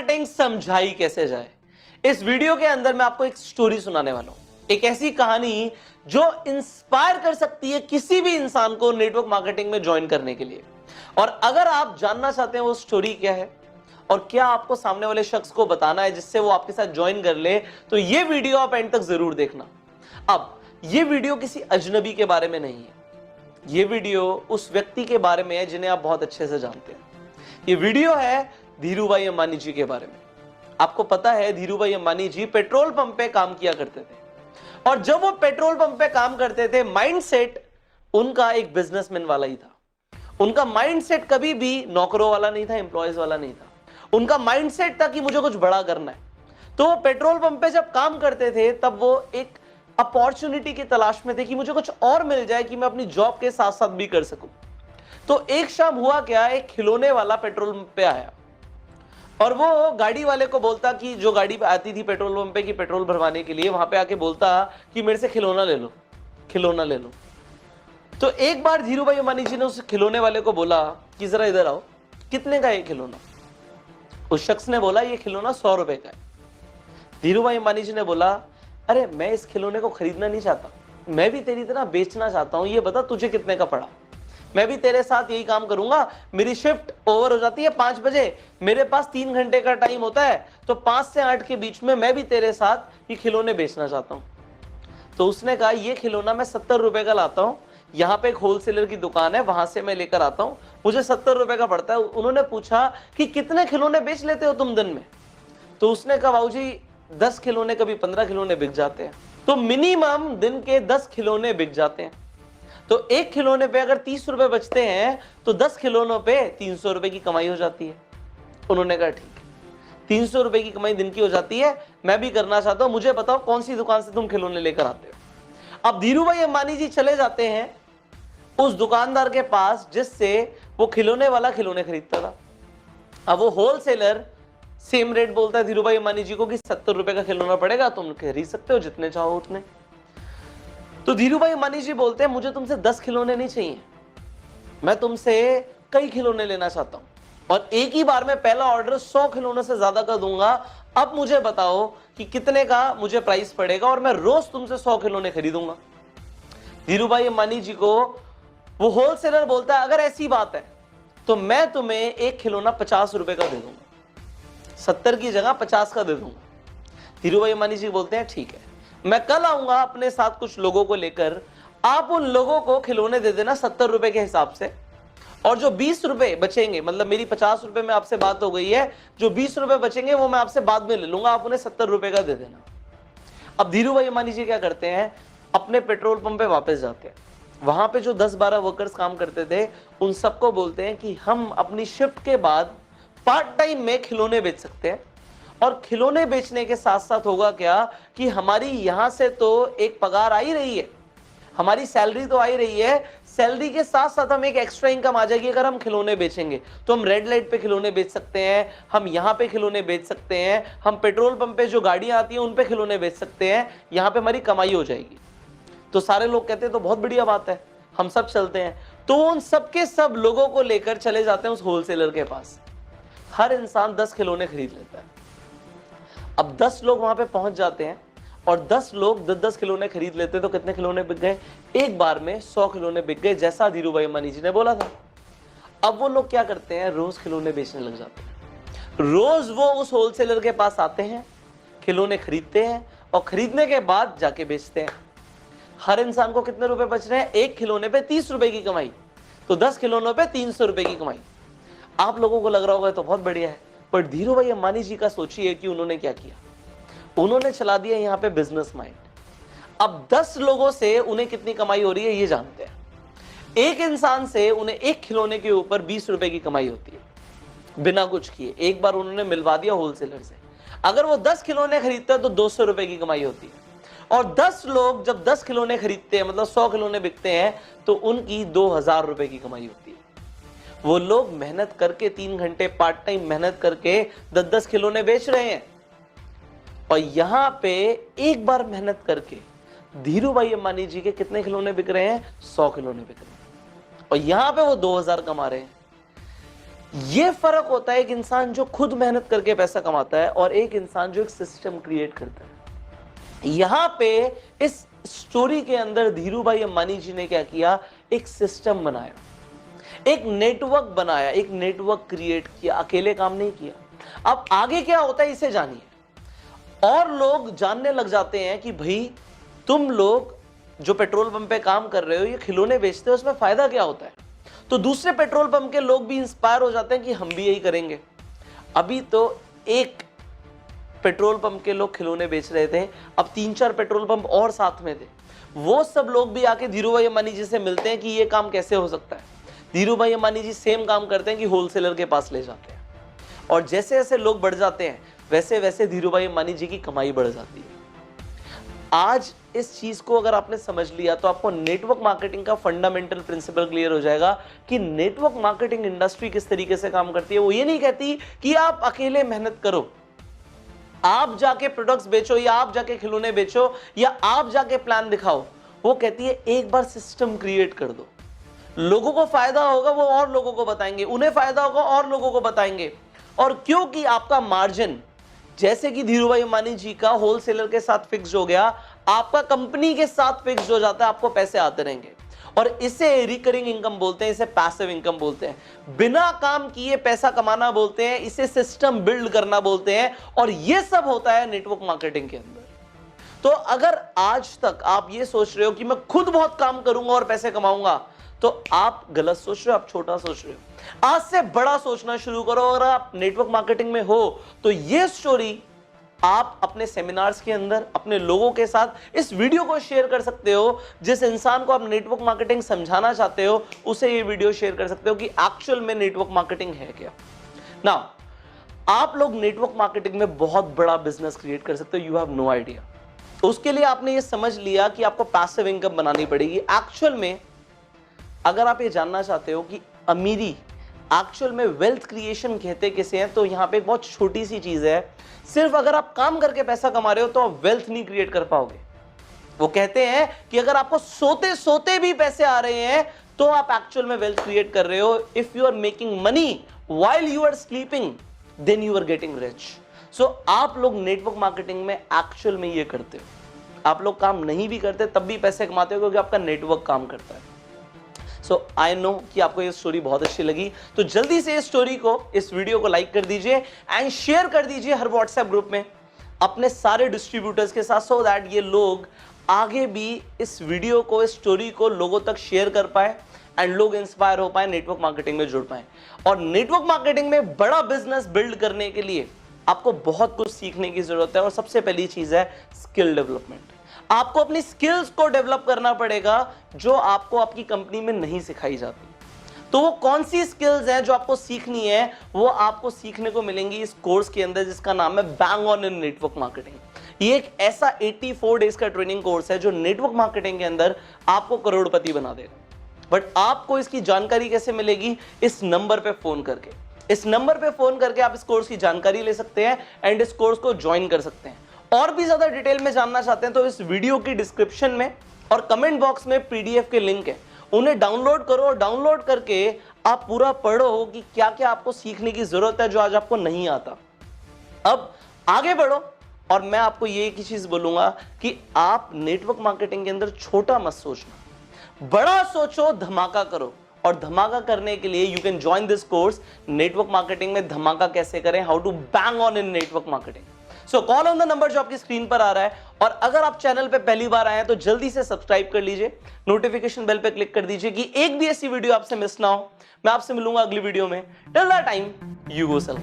Marketing समझाई कैसे जाए। इस वीडियो के अंदर मैं आपको एक स्टोरी सुनाने वाला हूं, एक ऐसी कहानी जो इंस्पायर कर सकती है किसी भी इंसान को नेटवर्क मार्केटिंग में ज्वाइन करने के लिए। और अगर आप जानना चाहते हैं वो स्टोरी क्या है और क्या आपको सामने वाले शख्स को बताना है जिससे वो आपके साथ ज्वाइन कर ले, तो ये वीडियो आप एंड तक जरूर देखना। अब ये वीडियो किसी अजनबी के बारे में नहीं है, ये वीडियो उस व्यक्ति के बारे में है जिन्हें आप बहुत अच्छे से जानते हैं। ये वीडियो है धीरूभाई अंबानी जी के बारे में। आपको पता है धीरूभाई अंबानी जी पेट्रोल पंप पे काम किया करते थे, और जब वो पेट्रोल पंप पे काम करते थे माइंडसेट उनका एक बिजनेसमैन वाला ही था। उनका माइंडसेट कभी भी नौकरों वाला नहीं था, एम्प्लॉयज वाला नहीं था। उनका माइंडसेट था कि मुझे कुछ बड़ा करना है। तो वो पेट्रोल पंप पे जब काम करते थे तब वो एक अपॉर्चुनिटी की तलाश में थे कि मुझे कुछ और मिल जाए कि मैं अपनी जॉब के साथ साथ भी कर सकूं। तो एक शाम हुआ क्या, एक खिलौने वाला पेट्रोल पंप पे आया और वो गाड़ी वाले को बोलता कि जो गाड़ी पे आती थी पेट्रोल पंप पे कि पेट्रोल भरवाने के लिए, वहां पे आके बोलता कि मेरे से खिलौना ले लो, खिलौना ले लो। तो एक बार धीरूभाई अंबानी जी ने उस खिलौने वाले को बोला कि जरा इधर आओ, कितने का ये खिलौना? उस शख्स ने बोला ये खिलौना 100 रुपए का है। धीरूभाई अंबानी जी ने बोला अरे मैं इस खिलौने को खरीदना नहीं चाहता, मैं भी तेरी तरह बेचना चाहता हूं, ये बता तुझे कितने का पड़ा? मैं भी तेरे साथ यही काम करूंगा। मेरी शिफ्ट ओवर हो जाती है 5 बजे, मेरे पास 3 घंटे का टाइम होता है, तो 5 से 8 के बीच में मैं भी तेरे साथ ये खिलौने बेचना चाहता हूं। तो उसने कहा ये खिलौना मैं 70 रुपए का लाता हूं, यहाँ पे एक होलसेलर की दुकान है, वहां से मैं लेकर आता हूं, मुझे 70 रुपए का पड़ता है। उन्होंने पूछा कि कितने खिलौने बेच लेते हो तुम दिन में? तो उसने कहा बाबू जी 10 खिलौने, कभी 15 खिलौने बिक जाते हैं। तो मिनिमम दिन के 10 खिलौने बिक जाते हैं। तो एक खिलौने पे अगर 30 रुपए बचते हैं तो 10 खिलौनों पे 300 रुपए की कमाई हो जाती है। उन्होंने कहा ठीक है, 300 रुपए की कमाई दिन की हो जाती है, मैं भी करना चाहता हूं, मुझे बताओ कौन सी दुकान से तुम खिलौने लेकर आते हो। अब धीरूभाई अंबानी जी चले जाते हैं उस दुकानदार के पास जिससे वो खिलौने वाला खिलौने खरीदता था। अब वो होलसेलर सेम रेट बोलता है धीरूभाई अंबानी जी को कि 70 रुपए का खिलौना पड़ेगा, तुम खरीद सकते हो जितने चाहो उतने। तो धीरूभाई अंबानी जी बोलते हैं मुझे तुमसे 10 खिलौने नहीं चाहिए, मैं तुमसे कई खिलौने लेना चाहता हूं, और एक ही बार में पहला ऑर्डर 100 खिलौनों से ज्यादा का दूंगा। अब मुझे बताओ कि कितने का मुझे प्राइस पड़ेगा और मैं रोज तुमसे 100 खिलौने खरीदूंगा। धीरूभाई अंबानी जी को वो होलसेलर बोलता है अगर ऐसी बात है तो मैं तुम्हें एक खिलौना 50 रुपए का दे दूंगा, 70 की जगह 50 का दे दूंगा। धीरूभाई अंबानी जी बोलते हैं ठीक है, मैं कल आऊंगा अपने साथ कुछ लोगों को लेकर, आप उन लोगों को खिलौने दे देना 70 रुपए के हिसाब से, और जो 20 रुपए बचेंगे, मतलब मेरी 50 रुपए में आपसे बात हो गई है, जो 20 रुपए बचेंगे वो मैं आपसे बाद में ले लूंगा, आप उन्हें 70 रुपए का दे देना। अब धीरूभाई अंबानी जी क्या करते हैं, अपने पेट्रोल पंप पे वापस जाते हैं। वहां पे जो 10-12 वर्कर्स काम करते थे उन सबको बोलते हैं कि हम अपनी शिफ्ट के बाद पार्ट टाइम में खिलौने बेच सकते हैं, और खिलौने बेचने के साथ साथ होगा क्या कि हमारी यहां से तो एक पगार आ ही रही है, हमारी सैलरी तो आ ही रही है, सैलरी के साथ साथ हम एक एक्स्ट्रा इनकम आ जाएगी। अगर हम खिलौने बेचेंगे तो हम रेड लाइट पे खिलौने बेच सकते हैं, हम यहाँ पे खिलौने बेच सकते हैं, हम पेट्रोल पंप पे जो गाड़ियां आती हैं उन पे खिलौने बेच सकते हैं, यहाँ पे हमारी कमाई हो जाएगी। तो सारे लोग कहते हैं तो बहुत बढ़िया बात है, हम सब चलते हैं। तो उन सबके सब लोगों को लेकर चले जाते हैं उस होलसेलर के पास। हर इंसान 10 खिलौने खरीद लेता है। अब 10 लोग वहां पे पहुंच जाते हैं और 10 लोग 10-10 खिलौने खरीद लेते हैं, तो कितने खिलौने बिक गए? एक बार में 100 खिलौने बिक गए, जैसा धीरूभाई अंबानी जी ने बोला था। अब वो लोग क्या करते हैं, रोज खिलौने बेचने लग जाते हैं। रोज वो उस होलसेलर के पास आते हैं, खिलौने खरीदते हैं और खरीदने के बाद जाके बेचते हैं। हर इंसान को कितने रुपए बच रहे हैं? एक खिलौने पे 30 रुपए की कमाई, तो 10 खिलौनों पे 300 रुपए की कमाई। आप लोगों को लग रहा होगा तो बहुत बढ़िया है, पर धीरूभाई अंबानी जी का सोचिए कि उन्होंने क्या किया। उन्होंने चला दिया यहाँ पे बिजनेस माइंड। अब 10 लोगों से उन्हें कितनी कमाई हो रही है ये जानते हैं। एक इंसान से उन्हें एक खिलौने के ऊपर 20 रुपए की कमाई होती है बिना कुछ किए। एक बार उन्होंने मिलवा दिया होलसेलर से, अगर वो 10 खिलौने खरीदते हैं तो 200 रुपए की कमाई होती है। और 10 लोग जब 10 खिलौने खरीदते हैं, मतलब 100 खिलौने बिकते हैं, तो उनकी 2000 रुपए की कमाई होती है। वो लोग मेहनत करके 3 घंटे पार्ट टाइम मेहनत करके 10-10 खिलौने बेच रहे हैं, और यहां पे एक बार मेहनत करके धीरूभाई अंबानी जी के कितने खिलौने बिक रहे हैं? 100 खिलौने बिक रहे हैं, और यहां पे वो 2000 कमा रहे हैं। ये फर्क होता है एक इंसान जो खुद मेहनत करके पैसा कमाता है और एक इंसान जो एक सिस्टम क्रिएट करता है। यहां पे इस स्टोरी के अंदर धीरू भाई अंबानी जी ने क्या किया, एक सिस्टम बनाया, एक नेटवर्क बनाया, एक नेटवर्क क्रिएट किया, अकेले काम नहीं किया। अब आगे क्या होता है इसे जानिए। और लोग जानने लग जाते हैं कि भाई तुम लोग जो पेट्रोल पंप पे काम कर रहे हो, ये खिलौने बेचते हो, उसमें फायदा क्या होता है। तो दूसरे पेट्रोल पंप के लोग भी इंस्पायर हो जाते हैं कि हम भी यही करेंगे। अभी तो एक पेट्रोल पंप के लोग खिलौने बेच रहे थे, अब 3-4 पेट्रोल पंप और साथ में थे। वो सब लोग भी आके धीरू भाई अंबानी जी से मिलते हैं कि ये काम कैसे हो सकता है। धीरू भाई अंबानी जी सेम काम करते हैं कि होलसेलर के पास ले जाते हैं, और जैसे जैसे लोग बढ़ जाते हैं वैसे वैसे धीरू भाई अंबानी जी की कमाई बढ़ जाती है। आज इस चीज को अगर आपने समझ लिया तो आपको नेटवर्क मार्केटिंग का फंडामेंटल प्रिंसिपल क्लियर हो जाएगा कि नेटवर्क मार्केटिंग इंडस्ट्री किस तरीके से काम करती है। वो ये नहीं कहती कि आप अकेले मेहनत करो, आप जाके प्रोडक्ट्स बेचो, या आप जाके खिलौने बेचो, या आप जाके प्लान दिखाओ। वो कहती है एक बार सिस्टम क्रिएट कर दो, लोगों को फायदा होगा वो और लोगों को बताएंगे, उन्हें फायदा होगा और लोगों को बताएंगे। और क्योंकि आपका मार्जिन जैसे कि धीरू भाई अंबानी जी का होलसेलर के साथ फिक्स हो गया, आपका कंपनी के साथ फिक्स हो जाता है, आपको पैसे आते रहेंगे। और इसे रिकरिंग इनकम बोलते हैं, इसे पैसिव इनकम बोलते हैं, बिना काम किए पैसा कमाना बोलते हैं, इसे सिस्टम बिल्ड करना बोलते हैं। और यह सब होता है नेटवर्क मार्केटिंग के अंदर। तो अगर आज तक आप ये सोच रहे हो कि मैं खुद बहुत काम करूंगा और पैसे कमाऊंगा, तो आप गलत सोच रहे हो, आप छोटा सोच रहे हो। आज से बड़ा सोचना शुरू करो। अगर आप नेटवर्क मार्केटिंग में हो तो ये स्टोरी आप अपने सेमिनार्स के अंदर अपने लोगों के साथ इस वीडियो को शेयर कर सकते हो। जिस इंसान को आप नेटवर्क मार्केटिंग समझाना चाहते हो उसे ये वीडियो शेयर कर सकते हो कि एक्चुअल में नेटवर्क मार्केटिंग है क्या। नाउ आप लोग नेटवर्क मार्केटिंग में बहुत बड़ा बिजनेस क्रिएट कर सकते हो, यू हैव नो आइडिया। तो उसके लिए आपने ये समझ लिया कि आपको पैसिव इनकम बनानी पड़ेगी। एक्चुअल में अगर आप ये जानना चाहते हो कि अमीरी एक्चुअल में वेल्थ क्रिएशन कहते किसे हैं, तो यहां पे एक बहुत छोटी सी चीज है। सिर्फ अगर आप काम करके पैसा कमा रहे हो तो आप वेल्थ नहीं क्रिएट कर पाओगे। वो कहते हैं कि अगर आपको सोते सोते भी पैसे आ रहे हैं तो आप एक्चुअल में वेल्थ क्रिएट कर रहे हो। If you are making money while you are sleeping then you are getting rich. So आप लोग नेटवर्क मार्केटिंग में एक्चुअल में ये करते हो। आप लोग काम नहीं भी करते तब भी पैसे कमाते हो क्योंकि आपका नेटवर्क काम करता है। सो आई नो कि आपको ये स्टोरी बहुत अच्छी लगी, तो जल्दी से इस स्टोरी को, इस वीडियो को लाइक कर दीजिए एंड शेयर कर दीजिए हर व्हाट्सएप ग्रुप में अपने सारे डिस्ट्रीब्यूटर्स के साथ, सो दैट ये लोग आगे भी इस वीडियो को, इस स्टोरी को लोगों तक शेयर कर पाए एंड लोग इंस्पायर हो पाए, नेटवर्क मार्केटिंग में जुड़ पाए। और नेटवर्क मार्केटिंग में बड़ा बिजनेस बिल्ड करने के लिए आपको बहुत कुछ सीखने की जरूरत है। और सबसे पहली चीज है स्किल डेवलपमेंट। आपको अपनी स्किल्स को डेवलप करना पड़ेगा जो आपको आपकी कंपनी में नहीं सिखाई जाती। तो वो कौन सी स्किल्स हैं जो आपको सीखनी है, वो आपको सीखने को मिलेंगी इस कोर्स के अंदर जिसका नाम है bang on in network marketing. ये एक ऐसा 84 डेज का ट्रेनिंग कोर्स है जो नेटवर्क मार्केटिंग के अंदर आपको करोड़पति बना देगा। बट आपको इसकी जानकारी कैसे मिलेगी? इस नंबर पे फोन करके। इस नंबर पे फोन करके आप इस कोर्स की जानकारी ले सकते हैं एंड इस कोर्स को ज्वाइन कर सकते हैं। और भी ज्यादा डिटेल में जानना चाहते हैं तो इस वीडियो की डिस्क्रिप्शन में और कमेंट बॉक्स में पीडीएफ के लिंक है, उन्हें डाउनलोड करो और डाउनलोड करके आप पूरा पढ़ो कि क्या क्या आपको सीखने की जरूरत है जो आज आपको नहीं आता। अब आगे बढ़ो और मैं आपको ये एक ही चीज बोलूंगा कि आप नेटवर्क मार्केटिंग के अंदर छोटा मत सोचना, बड़ा सोचो, धमाका करो। और धमाका करने के लिए you can join this course, network marketing में धमाका कैसे करें, how to bang on in network marketing. So call on the number जो आपकी स्क्रीन पर आ रहा है। और अगर आप चैनल पे पहली बार आए हैं तो जल्दी से सब्सक्राइब कर लीजिए, नोटिफिकेशन बेल पे क्लिक कर दीजिए कि एक भी ऐसी वीडियो आपसे मिस ना हो। मैं आपसे मिलूंगा अगली वीडियो में। Till that time you go self.